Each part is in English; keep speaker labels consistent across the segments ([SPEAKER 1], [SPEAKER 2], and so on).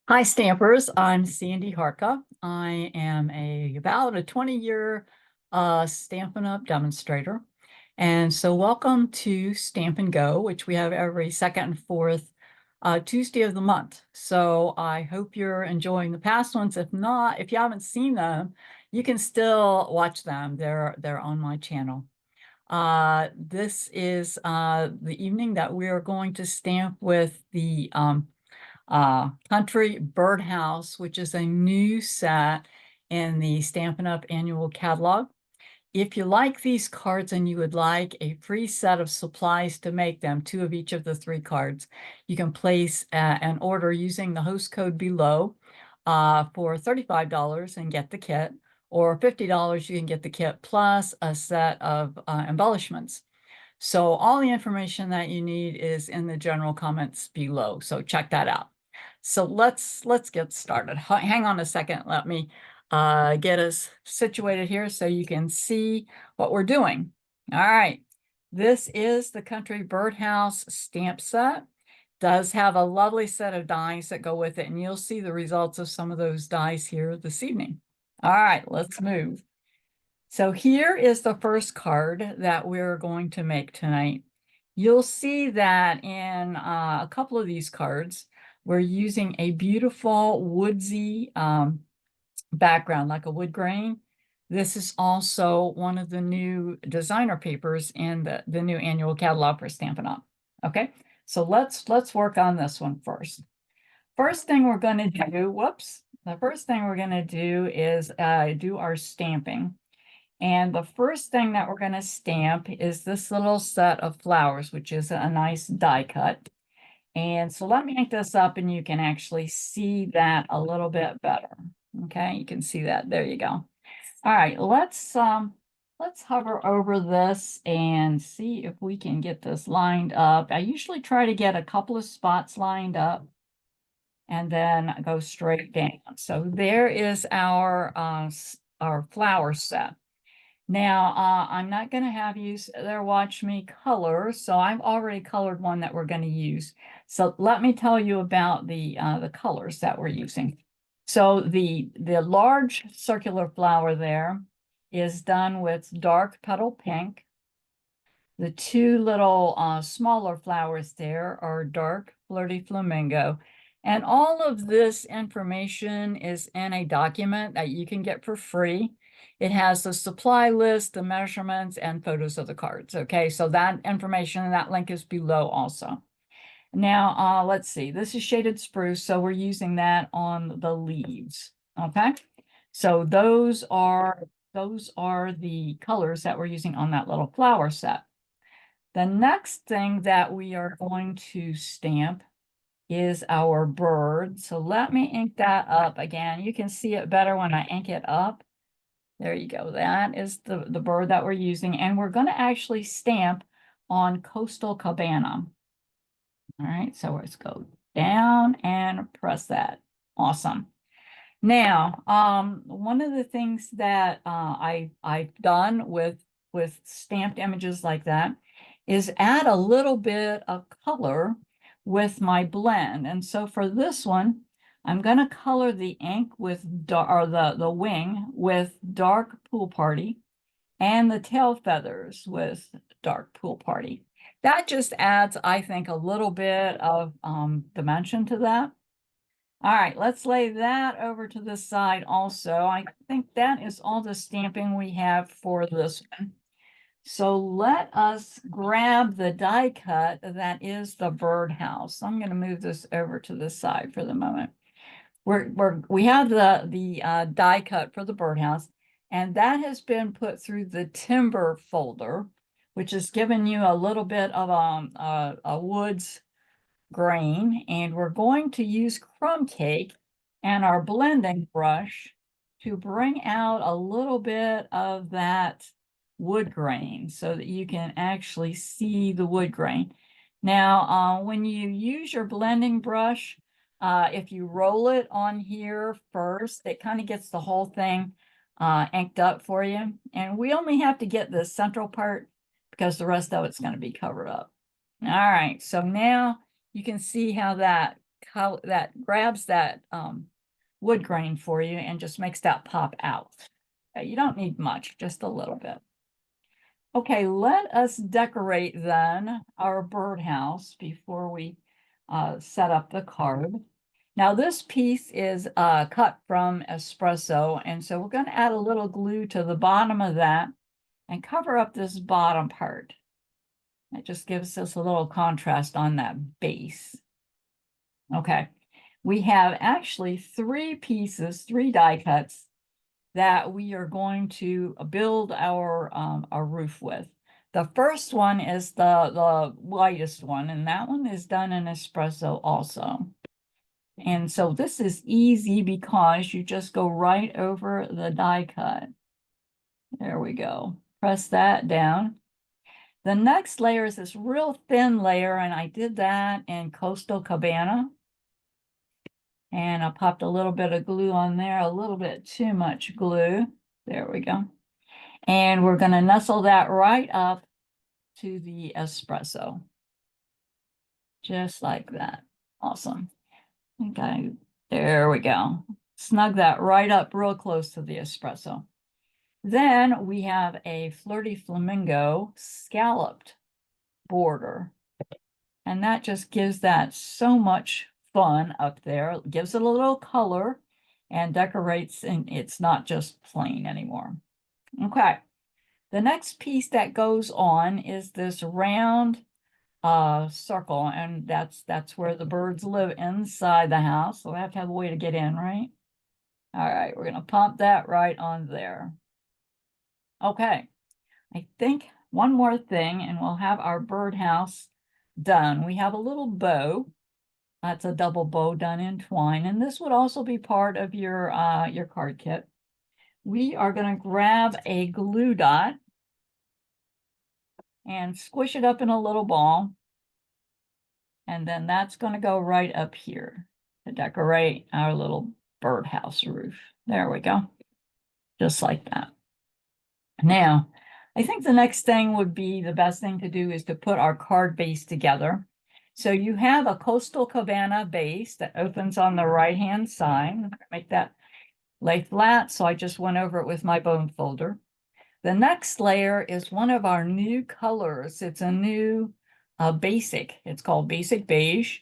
[SPEAKER 1] Hi, Stampers. I'm Sandy Harka. I am about a 20-year Stampin' Up! Demonstrator. And so welcome to Stamp and Go, which we have every second and fourth Tuesday of the month. So I hope you're enjoying the past ones. If not, if you haven't seen them, you can still watch them. They're on my channel. This is the evening that we are going to stamp with the Country Birdhouse, which is a new set in the Stampin' Up! Annual catalog. If you like these cards and you would like a free set of supplies to make them, two of each of the three cards, you can place an order using the host code below for $35 and get the kit, or $50 you can get the kit plus a set of embellishments. So all the information that you need is in the general comments below. So check that out. So let's get started. Hang on a second. Let me get us situated here so you can see what we're doing. All right. This is the Country Birdhouse stamp set. Does have a lovely set of dies that go with it, and you'll see the results of some of those dies here this evening. All right, let's move. So here is the first card that we're going to make tonight. You'll see that in a couple of these cards, we're using a beautiful woodsy background, like a wood grain. This is also one of the new designer papers in the new annual catalog for Stampin' Up! Okay, so let's work on this one first. First thing we're going to do, the first thing we're going to do is do our stamping. And the first thing that we're going to stamp is this little set of flowers, which is a nice die cut. And so let me make this up and you can actually see that a little bit better. Okay, you can see that. There you go. All right, let's hover over this and see if we can get this lined up. I usually try to get a couple of spots lined up and then go straight down. So there is our flower set. Now, I'm not going to have you there watch me color, so I've already colored one that we're going to use. So let me tell you about the colors that we're using. So the large circular flower there is done with dark petal pink. The two little smaller flowers there are dark Flirty Flamingo. And all of this information is in a document that you can get for free. It has the supply list, the measurements, and photos of the cards. Okay, so that information, that link is below also. Now, let's see. This is shaded spruce, so we're using that on the leaves. Okay, so those are the colors that we're using on that little flower set. The next thing that we are going to stamp is our bird. So let me ink that up again. You can see it better when I ink it up. There you go. That is the bird that we're using. And we're going to actually stamp on Coastal Cabana. All right, so let's go down and press that. Awesome. Now, one of the things that I've done with stamped images like that is add a little bit of color with my blend. And so for this one, I'm going to color the ink with the wing with dark Pool Party and the tail feathers with dark Pool Party. That just adds, I think, a little bit of dimension to that. All right, let's lay that over to the side also. I think that is all the stamping we have for this one. So let us grab the die cut that is the birdhouse. I'm going to move this over to the side for the moment. We have the die cut for the birdhouse, and that has been put through the timber folder, which has given you a little bit of a woods grain, and we're going to use Crumb Cake and our blending brush to bring out a little bit of that wood grain so that you can actually see the wood grain. Now, when you use your blending brush, if you roll it on here first, it kind of gets the whole thing inked up for you. And we only have to get the central part because the rest of it's going to be covered up. All right, so now you can see how that that grabs that wood grain for you and just makes that pop out. You don't need much, just a little bit. Okay, let us decorate then our birdhouse before we set up the card. Now this piece is cut from espresso, and so we're going to add a little glue to the bottom of that and cover up this bottom part. It just gives us a little contrast on that base. Okay, we have actually three pieces, three die cuts that we are going to build our roof with. The first one is the lightest one, and that one is done in espresso also. And so this is easy because you just go right over the die cut. There we go. Press that down. The next layer is this real thin layer, and I did that in Coastal Cabana. And I popped a little bit of glue on there, a little bit too much glue. There we go. And we're going to nestle that right up to the espresso. Just like that. Awesome. Okay, there we go. Snug that right up real close to the espresso. Then we have a Flirty Flamingo scalloped border. And that just gives that so much fun up there. It gives it a little color and decorates, and it's not just plain anymore. Okay, the next piece that goes on is this round circle, and that's where the birds live inside the house. So we have to have a way to get in, right? All right, we're gonna pump that right on there. Okay, I think one more thing, and we'll have our birdhouse done. We have a little bow. That's a double bow done in twine, and this would also be part of your card kit. We are going to grab a glue dot and squish it up in a little ball, and then that's going to go right up here to decorate our little birdhouse roof. There we go, just like that. Now, I think the next thing would be the best thing to do is to put our card base together. So you have a Coastal Cabana base that opens on the right-hand side. Make that lay flat, so I just went over it with my bone folder. The next layer is one of our new colors. It's a new basic. It's called Basic Beige.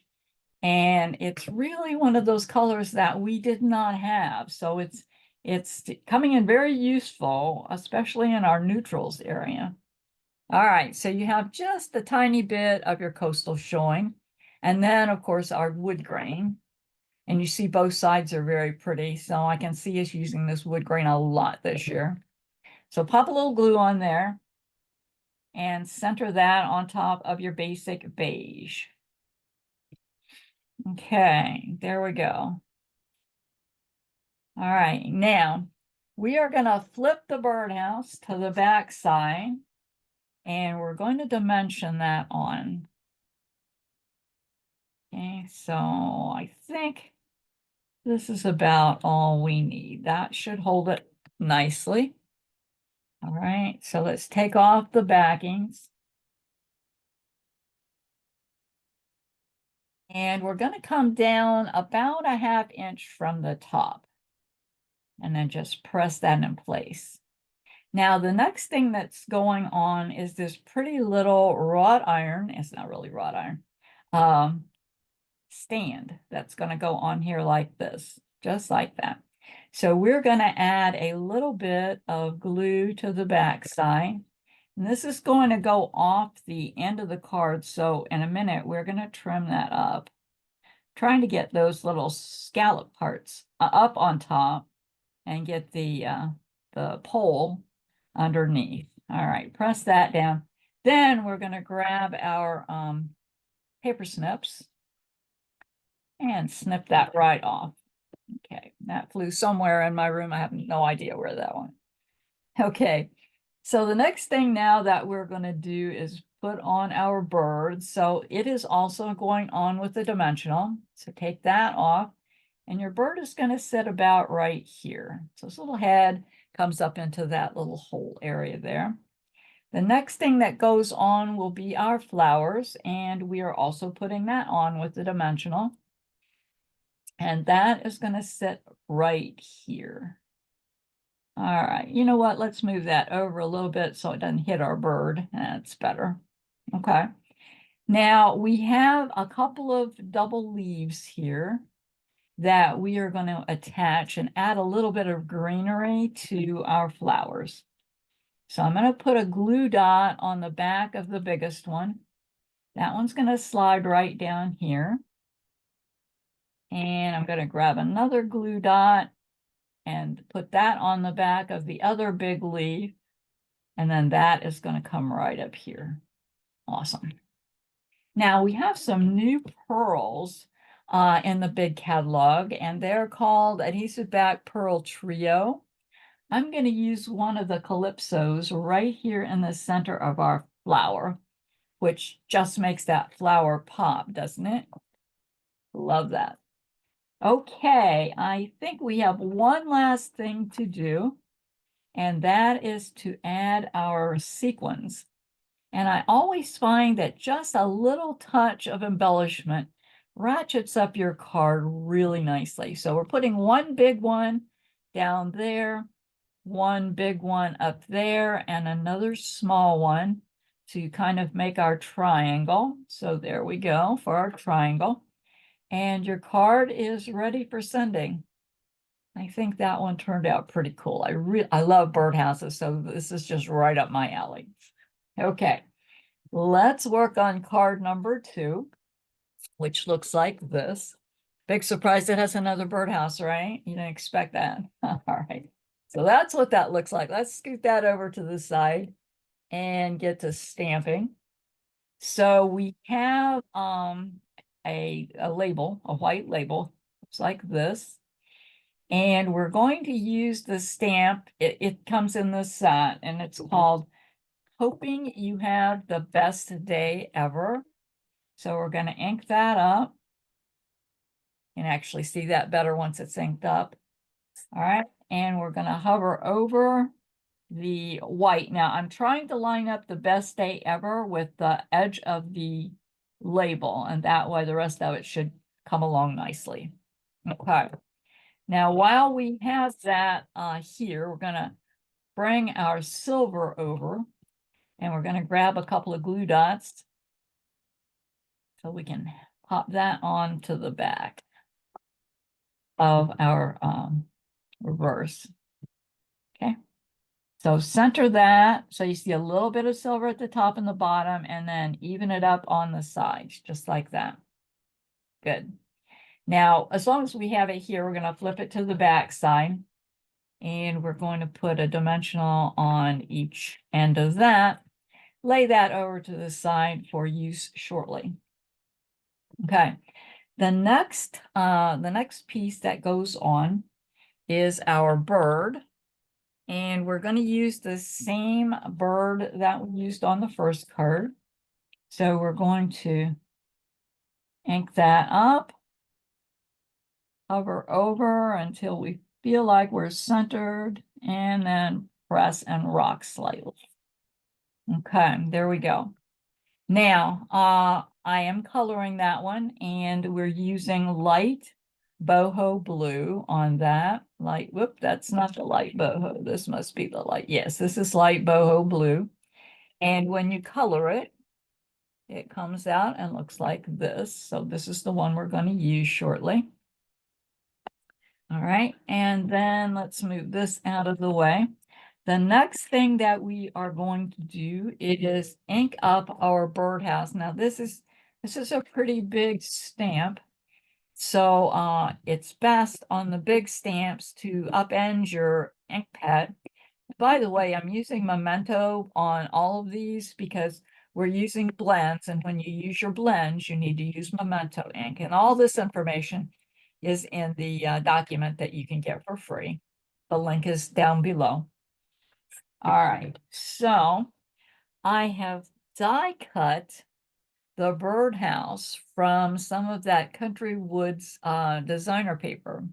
[SPEAKER 1] And it's really one of those colors that we did not have. So it's coming in very useful, especially in our neutrals area. All right, so you have just a tiny bit of your coastal showing. And then, of course, our wood grain. And you see both sides are very pretty. So I can see us using this wood grain a lot this year. So pop a little glue on there and center that on top of your basic beige. Okay, there we go. All right, now we are going to flip the birdhouse to the back side, and we're going to dimension that on. Okay, so I think this is about all we need. That should hold it nicely. All right, so let's take off the backings. And we're going to come down about a ½ inch from the top. And then just press that in place. Now, the next thing that's going on is this pretty little wrought iron. It's not really wrought iron. Stand that's going to go on here like this, just like that. So we're going to add a little bit of glue to the back side. And this is going to go off the end of the card. So in a minute, we're going to trim that up, trying to get those little scallop parts up on top and get the pole underneath. All right, press that down. Then we're going to grab our paper snips and snip that right off. Okay, that flew somewhere in my room. I have no idea where that went. Okay, so the next thing now that we're going to do is put on our bird. So it is also going on with the dimensional. So take that off. And your bird is going to sit about right here. So this little head comes up into that little hole area there. The next thing that goes on will be our flowers, and we are also putting that on with the dimensional. And that is going to sit right here. All right, you know what? Let's move that over a little bit so it doesn't hit our bird. That's better. Okay. Now we have a couple of double leaves here that we are going to attach and add a little bit of greenery to our flowers. So I'm going to put a glue dot on the back of the biggest one. That one's going to slide right down here. And I'm going to grab another glue dot and put that on the back of the other big leaf. And then that is going to come right up here. Awesome. Now we have some new pearls in the big catalog, and they're called Adhesive Back Pearl Trio. I'm going to use one of the calypsos right here in the center of our flower, which just makes that flower pop, doesn't it? Love that. Okay, I think we have one last thing to do, and that is to add our sequins. And I always find that just a little touch of embellishment ratchets up your card really nicely. So we're putting one big one down there, one big one up there, and another small one to kind of make our triangle. So there we go for our triangle. And your card is ready for sending. I think that one turned out pretty cool. I love birdhouses, so this is just right up my alley. Okay, let's work on card number 2, which looks like this. Big surprise, it has another birdhouse, right? You didn't expect that. All right, so that's what that looks like. Let's scoot that over to the side and get to stamping. So we have a label, a white label, looks like this. And we're going to use the stamp. It comes in this set, and it's called Hoping You Have the Best Day Ever. So we're going to ink that up. You can actually see that better once it's inked up. All right, and we're going to hover over the white. Now I'm trying to line up the best day ever with the edge of the label, and that way the rest of it should come along nicely. Okay. Now, while we have that here, we're going to bring our silver over, and we're going to grab a couple of glue dots so we can pop that on to the back of our reverse. Okay. So center that, so you see a little bit of silver at the top and the bottom, and then even it up on the sides, just like that. Good. Now, as long as we have it here, we're going to flip it to the back side, and we're going to put a dimensional on each end of that. Lay that over to the side for use shortly. Okay. The next piece that goes on is our bird. And we're going to use the same bird that we used on the first card. So we're going to ink that up, hover over until we feel like we're centered, and then press and rock slightly. Okay, there we go. Now, I am coloring that one, and we're using light boho blue on that. Light, whoop, that's not the light boho. This must be the light. Yes, this is light boho blue. And when you color it, it comes out and looks like this. So this is the one we're going to use shortly. All right, and then let's move this out of the way. The next thing that we are going to do is ink up our birdhouse. Now this is a pretty big stamp. So it's best on the big stamps to upend your ink pad. By the way, I'm using Memento on all of these because we're using blends, and when you use your blends, you need to use Memento ink. And all this information is in the document that you can get for free. The link is down below. All right, so I have die cut the birdhouse from some of that Country Woods designer paper.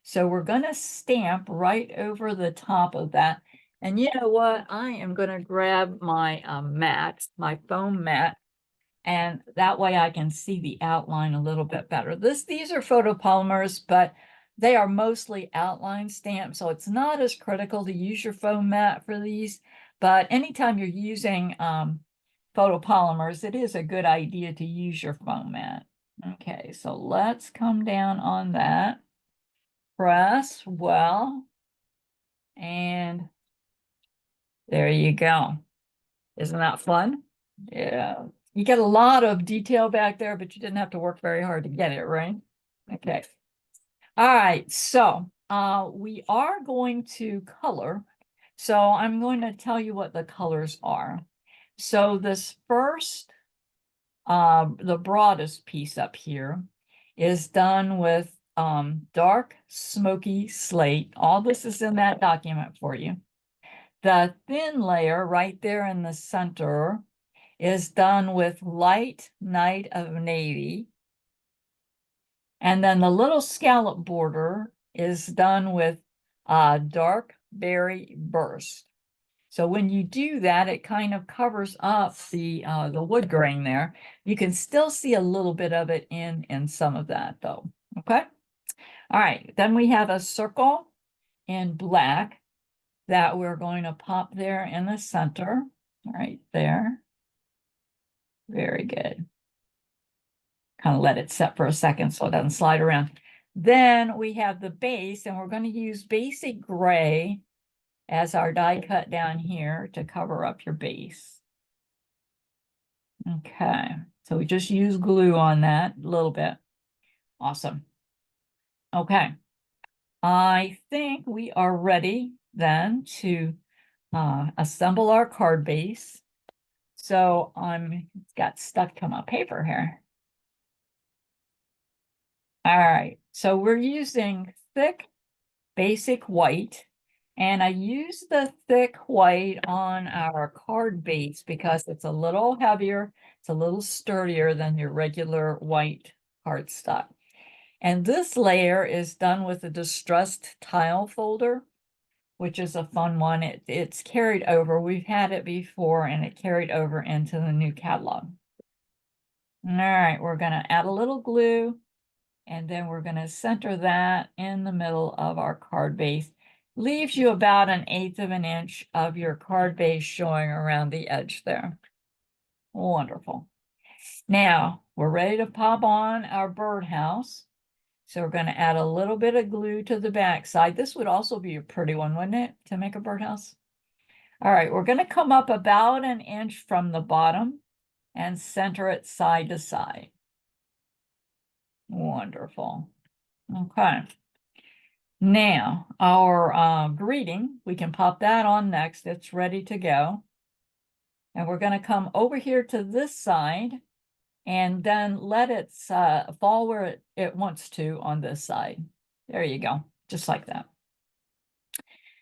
[SPEAKER 1] So we're going to stamp right over the top of that. And you know what? I am going to grab my mat, my foam mat, And that way I can see the outline a little bit better. These are photopolymers, but they are mostly outline stamps, so it's not as critical to use your foam mat for these. But anytime you're using photopolymers, it is a good idea to use your foam mat. Okay, so let's come down on that. Press well, and there you go. Isn't that fun? Yeah. You get a lot of detail back there, but you didn't have to work very hard to get it, right? Okay. All right, so we are going to color. So I'm going to tell you what the colors are. So this first, the broadest piece up here is done with dark smoky slate. All this is in that document for you. The thin layer right there in the center is done with light night of navy. And then the little scallop border is done with dark berry burst. So when you do that, it kind of covers up the wood grain there. You can still see a little bit of it in some of that though. Okay. All right. Then we have a circle in black that we're going to pop there in the center, right there. Very good. Kind of let it set for a second so it doesn't slide around. Then we have the base, and we're going to use basic gray as our die cut down here to cover up your base. Okay, so we just use glue on that a little bit. Awesome. Okay, I think we are ready then to assemble our card base. So it's got stuck to my paper here. All right, so we're using thick basic white, and I use the thick white on our card base because it's a little heavier, it's a little sturdier than your regular white cardstock. And this layer is done with a distressed tile folder, which is a fun one. It's carried over. We've had it before, and it carried over into the new catalog. All right, we're going to add a little glue. And then we're going to center that in the middle of our card base. Leaves you about 1/8 of an inch of your card base showing around the edge there. Wonderful. Now we're ready to pop on our birdhouse. So we're going to add a little bit of glue to the back side. This would also be a pretty one, wouldn't it, to make a birdhouse? All right, we're going to come up about 1 inch from the bottom and center it side to side. Wonderful. Okay. Now, our greeting, we can pop that on next. It's ready to go. And we're going to come over here to this side and then let it fall where it wants to on this side. There you go, just like that.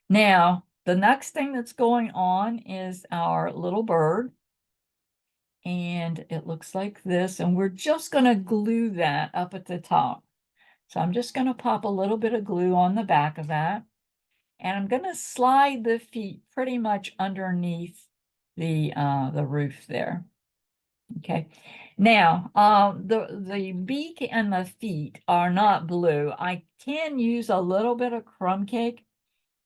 [SPEAKER 1] Now, the next thing that's going on is our little bird. And it looks like this, and we're just going to glue that up at the top. So I'm just going to pop a little bit of glue on the back of that. And I'm going to slide the feet pretty much underneath the roof there. Okay. Now, the beak and the feet are not blue. I can use a little bit of crumb cake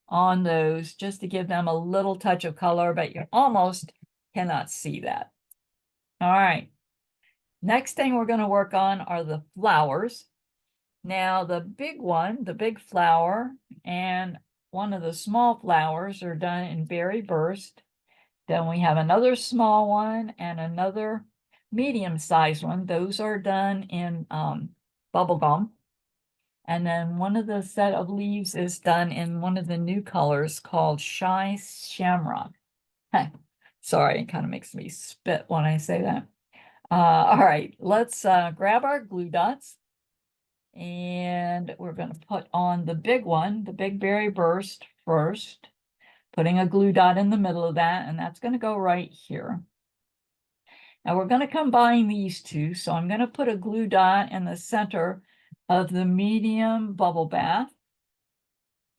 [SPEAKER 1] on those just to give them a little touch of color, but you almost cannot see that. All right. Next thing we're going to work on are the flowers. Now, the big one, the big flower, and one of the small flowers are done in berry burst. Then we have another small one and another medium-sized one. Those are done in bubble gum. And then one of the set of leaves is done in one of the new colors called Shy Shamrock. Sorry, it kind of makes me spit when I say that. All right, let's grab our glue dots. And we're going to put on the big one, the big berry burst first, putting a glue dot in the middle of that, and that's going to go right here. Now we're going to combine these two, so I'm going to put a glue dot in the center of the medium bubble bath,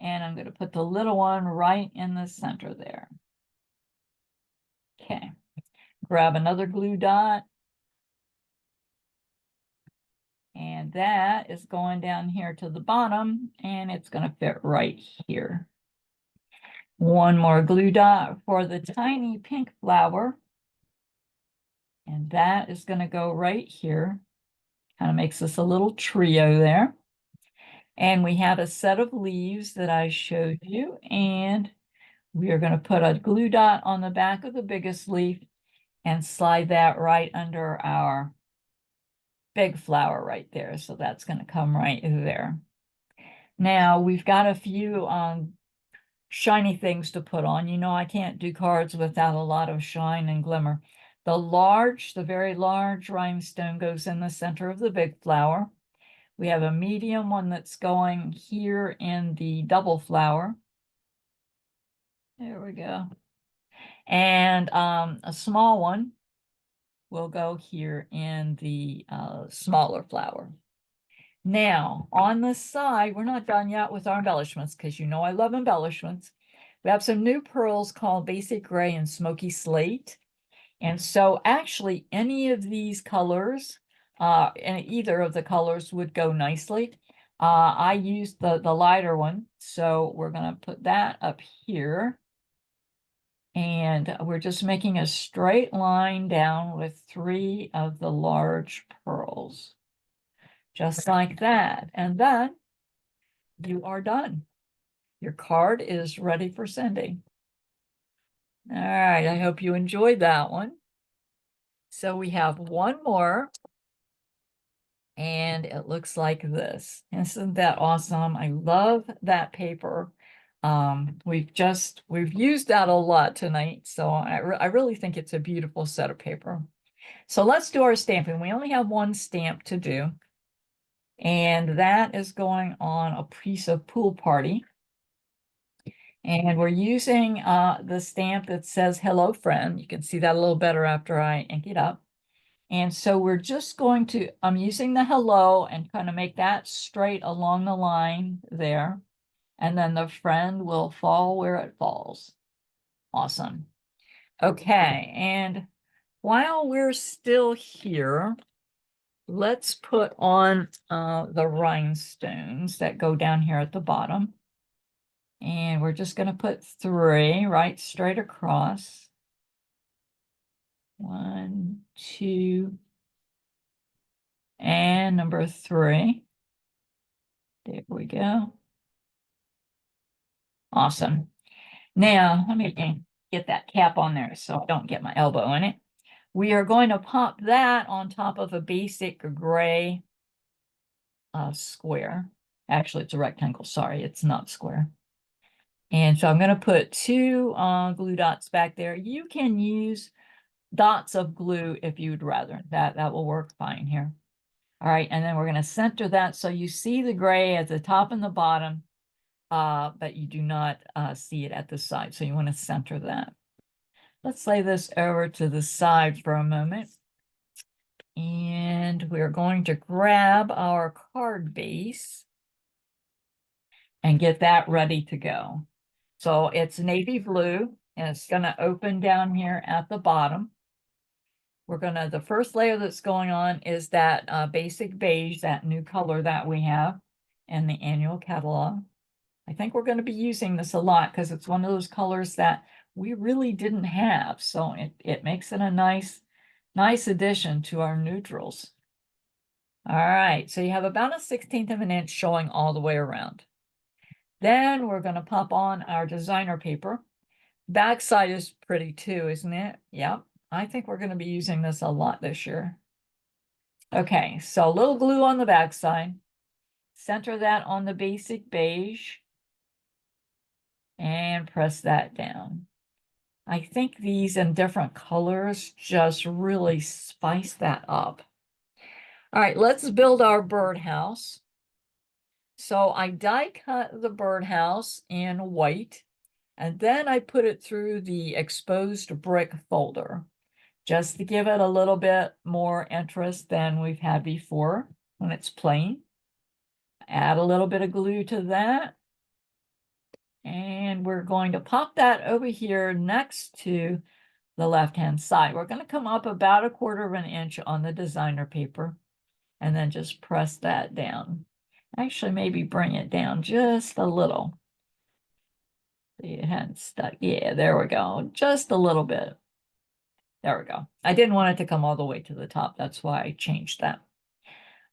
[SPEAKER 1] and I'm going to put the little one right in the center there. Okay, grab another glue dot, And that is going down here to the bottom, and it's going to fit right here. One more glue dot for the tiny pink flower. And that is going to go right here. Kind of makes us a little trio there. And we have a set of leaves that I showed you, and we are going to put a glue dot on the back of the biggest leaf and slide that right under our big flower right there. So that's going to come right there. Now we've got a few shiny things to put on. You know, I can't do cards without a lot of shine and glimmer. The very large rhinestone goes in the center of the big flower. We have a medium one that's going here in the double flower. There we go. And a small one will go here in the smaller flower. Now, on the side, we're not done yet with our embellishments because you know I love embellishments. We have some new pearls called Basic Gray and Smoky Slate. And so actually any of these colors, and either of the colors would go nicely. I used the lighter one, so we're going to put that up here. And we're just making a straight line down with 3 of the large pearls. Just like that. And then you are done. Your card is ready for sending. All right, I hope you enjoyed that one. So we have one more. And it looks like this. Isn't that awesome? I love that paper. We've used that a lot tonight. So I really think it's a beautiful set of paper. So let's do our stamping. We only have one stamp to do. And that is going on a piece of Pool Party. And we're using the stamp that says Hello Friend. You can see that a little better after I ink it up. And so we're just going to, I'm using the hello and kind of make that straight along the line there. And then the friend will fall where it falls. Awesome. Okay, and while we're still here, let's put on the rhinestones that go down here at the bottom. And we're just going to put 3 right straight across. 1, 2, and number 3. There we go. Awesome. Now, let me get that cap on there so I don't get my elbow in it. We are going to pop that on top of a basic gray square. Actually, it's a rectangle. Sorry, it's not square. And so I'm going to put 2 glue dots back there. You can use dots of glue if you'd rather. That will work fine here. All right, and then we're going to center that so you see the gray at the top and the bottom, but you do not see it at the side. So you want to center that. Let's lay this over to the side for a moment. And we're going to grab our card base and get that ready to go. So it's navy blue, and it's going to open down here at the bottom. We're going to, the first layer that's going on is that basic beige, that new color that we have in the annual catalog. I think we're going to be using this a lot because it's one of those colors that we really didn't have. So it makes it a nice addition to our neutrals. All right, so you have about a 1/16 of an inch showing all the way around. Then we're going to pop on our designer paper. Backside is pretty too, isn't it? Yep. I think we're going to be using this a lot this year. Okay, so a little glue on the backside. Center that on the basic beige. And press that down. I think these in different colors just really spice that up. All right, let's build our birdhouse. So I die cut the birdhouse in white, and then I put it through the exposed brick folder, just to give it a little bit more interest than we've had before when it's plain. Add a little bit of glue to that. And we're going to pop that over here next to the left-hand side. We're going to come up about 1/4 of an inch on the designer paper. and then just press that down. Actually, maybe bring it down just a little. See, it hadn't stuck. Yeah, there we go. Just a little bit. There we go. I didn't want it to come all the way to the top. That's why I changed that.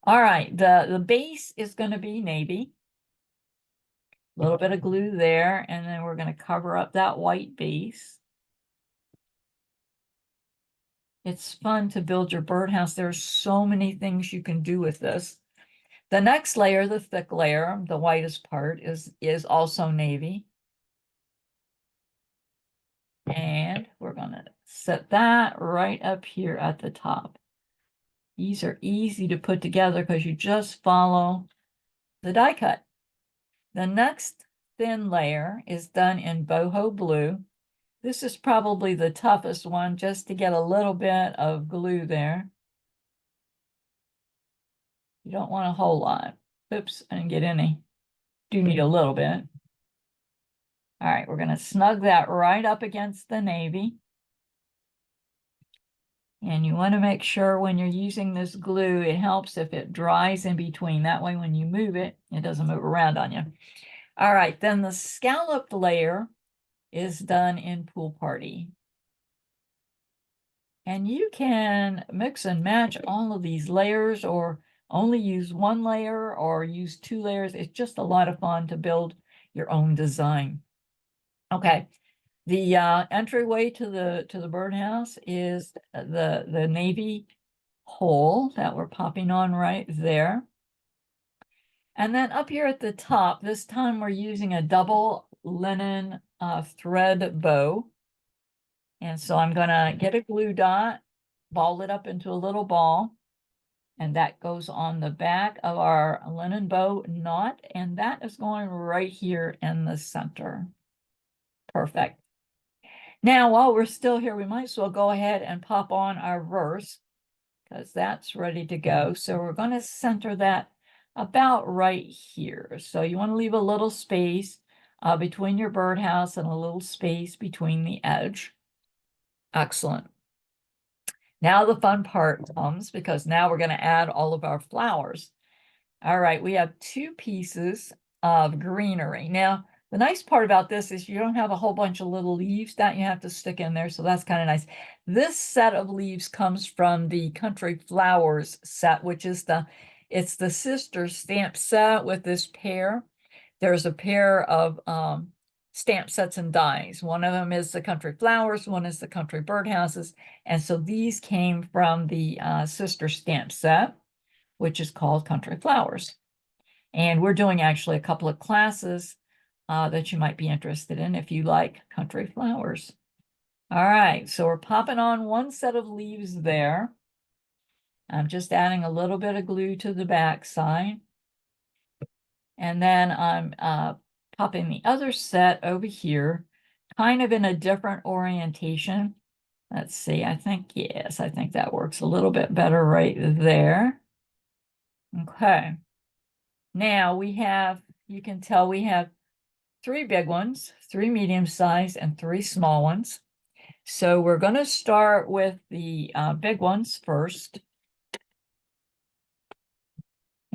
[SPEAKER 1] All right, the base is going to be navy. A little bit of glue there, and then we're going to cover up that white base. It's fun to build your birdhouse. There's so many things you can do with this. The next layer, the thick layer, the whitest part, is also navy. And we're going to set that right up here at the top. These are easy to put together because you just follow the die cut. The next thin layer is done in boho blue. This is probably the toughest one, just to get a little bit of glue there. You don't want a whole lot. Oops, I didn't get any. Do need a little bit. All right, we're going to snug that right up against the navy. And you want to make sure when you're using this glue, it helps if it dries in between. That way, when you move it, it doesn't move around on you. All right, then the scalloped layer is done in Pool Party. And you can mix and match all of these layers, or only use one layer or use two layers. It's just a lot of fun to build your own design. Okay, the entryway to the birdhouse is the navy hole that we're popping on right there. And then up here at the top, this time we're using a double linen thread bow. And so I'm gonna get a glue dot, ball it up into a little ball, and that goes on the back of our linen bow knot, and that is going right here in the center. Perfect. Now, while we're still here, we might as well go ahead and pop on our verse, because that's ready to go. So we're going to center that about right here. So you want to leave a little space between your birdhouse and a little space between the edge. Excellent. Now the fun part comes, because now we're going to add all of our flowers. All right, we have two pieces of greenery. Now, the nice part about this is you don't have a whole bunch of little leaves that you have to stick in there, so that's kind of nice. This set of leaves comes from the Country Flowers set, which is it's the sister stamp set with this pair. There's a pair of stamp sets and dies. One of them is the Country Flowers, one is the Country Birdhouses, and so these came from the sister stamp set, which is called Country Flowers. And we're doing actually a couple of classes that you might be interested in if you like country flowers. All right, so we're popping on one set of leaves there. I'm just adding a little bit of glue to the back side. And then I'm popping the other set over here, kind of in a different orientation. Let's see, I think that works a little bit better right there. Okay. Now we have, you can tell we have 3 big ones, 3 medium size, and 3 small ones. So we're going to start with the big ones first.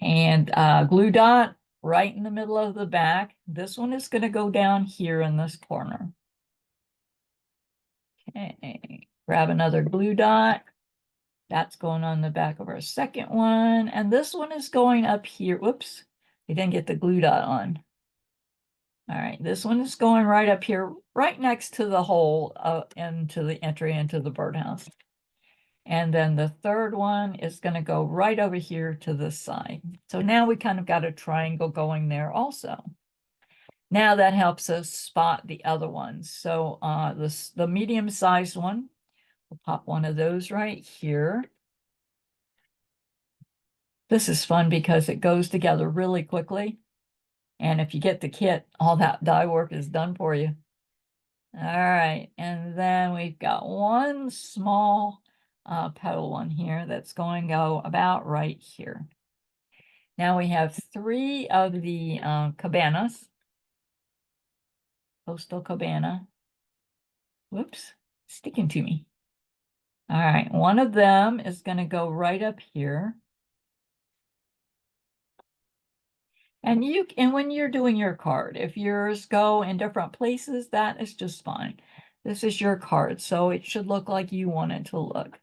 [SPEAKER 1] And glue dot right in the middle of the back. This one is going to go down here in this corner. Okay, grab another glue dot. That's going on the back of our second one. And this one is going up here. Whoops, I didn't get the glue dot on. All right, this one is going right up here, right next to the hole into the entry into the birdhouse. And then the third one is going to go right over here to this side. So now we kind of got a triangle going there also. Now that helps us spot the other ones. So the medium-sized one, we'll pop one of those right here. This is fun because it goes together really quickly. And if you get the kit, all that die work is done for you. All right, and then we've got one small petal one here that's going to go about right here. Now we have 3 of the cabanas. Postal cabana. Whoops, sticking to me. All right, one of them is going to go right up here. And when you're doing your card, if yours go in different places, that is just fine. This is your card, so it should look like you want it to look.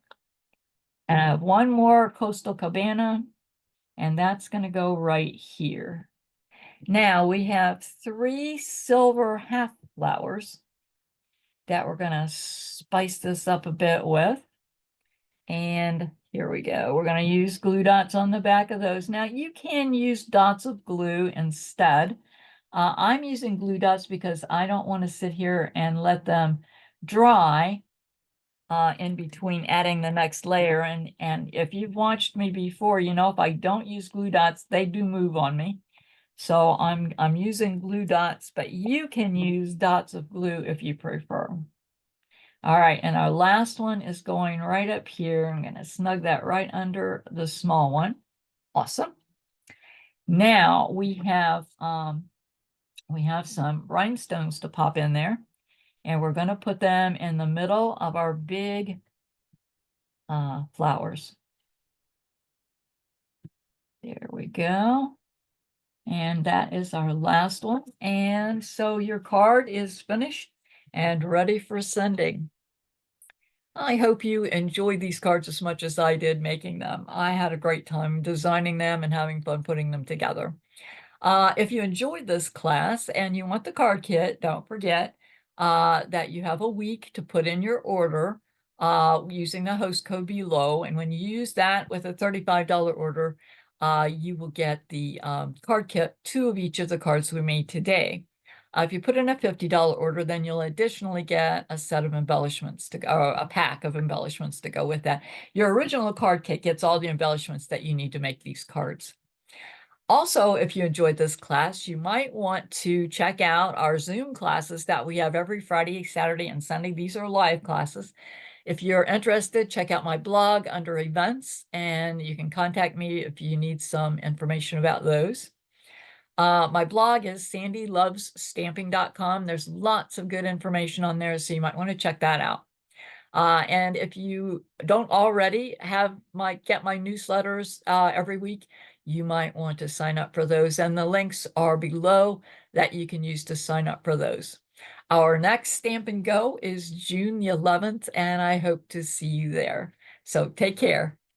[SPEAKER 1] And I have one more Coastal Cabana, and that's going to go right here. Now we have 3 silver half flowers that we're going to spice this up a bit with. And here we go. We're going to use glue dots on the back of those. Now you can use dots of glue instead. I'm using glue dots because I don't want to sit here and let them dry in between adding the next layer. And if you've watched me before, you know, if I don't use glue dots, they do move on me. So I'm using glue dots, but you can use dots of glue if you prefer. All right, and our last one is going right up here. I'm going to snug that right under the small one. Awesome. Now we have some rhinestones to pop in there, and we're going to put them in the middle of our big flowers. There we go. And that is our last one. And so your card is finished and ready for sending. I hope you enjoyed these cards as much as I did making them. I had a great time designing them and having fun putting them together. If you enjoyed this class and you want the card kit, don't forget that you have a week to put in your order using the host code below. And when you use that with a $35 order, you will get the card kit, 2 of each of the cards we made today. If you put in a $50 order, then you'll additionally get a set of embellishments to go, or a pack of embellishments to go with that. Your original card kit gets all the embellishments that you need to make these cards. Also, if you enjoyed this class, you might want to check out our Zoom classes that we have every Friday, Saturday, and Sunday. These are live classes. If you're interested, check out my blog under events, and you can contact me if you need some information about those. My blog is sandylovesstamping.com. There's lots of good information on there, so you might want to check that out. And if you don't already get my newsletters every week, you might want to sign up for those. And the links are below that you can use to sign up for those. Our next Stamp and Go is June the 11th, and I hope to see you there. So take care.